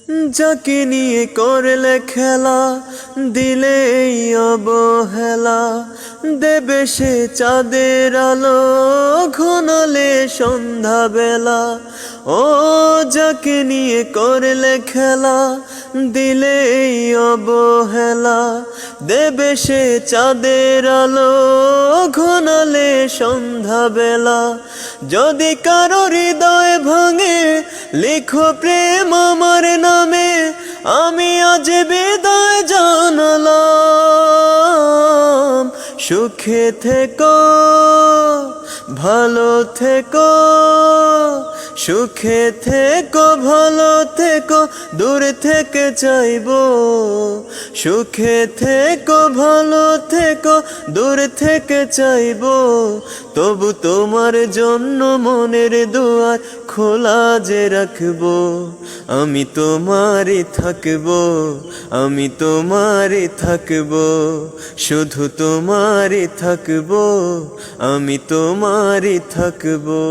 যাকে নিয়ে করলে খেলা, দিলে এই অবহেলা। দেবে সে চাঁদের আলো, ঘনালে সন্ধ্যাবেলা। ও যাকে নিয়ে করলে খেলা, দিলে এই অবহেলা। দেবে সে চাঁদের আলো, ঘনালে সন্ধ্যাবেলা। যদি কারো হৃদয় ভাঙে, লিখো প্রেম আমার নামে। আমি আজ বিদায় জানালাম। সুখে থেকো, ভালো থেকো। সুখে থেকো, ভালো থেকো, দূর থেকে চাইবো। সুখে থেকো, ভালো থেকো, দূর থেকে চাইবো। তবু তোমার জন্য মনের দুয়ার খোলা যে রাখবো। আমি তোমারই থাকবো, আমি তোমারই থাকবো। শুধু তোমারই থাকবো, আমি তোমারই থাকবো।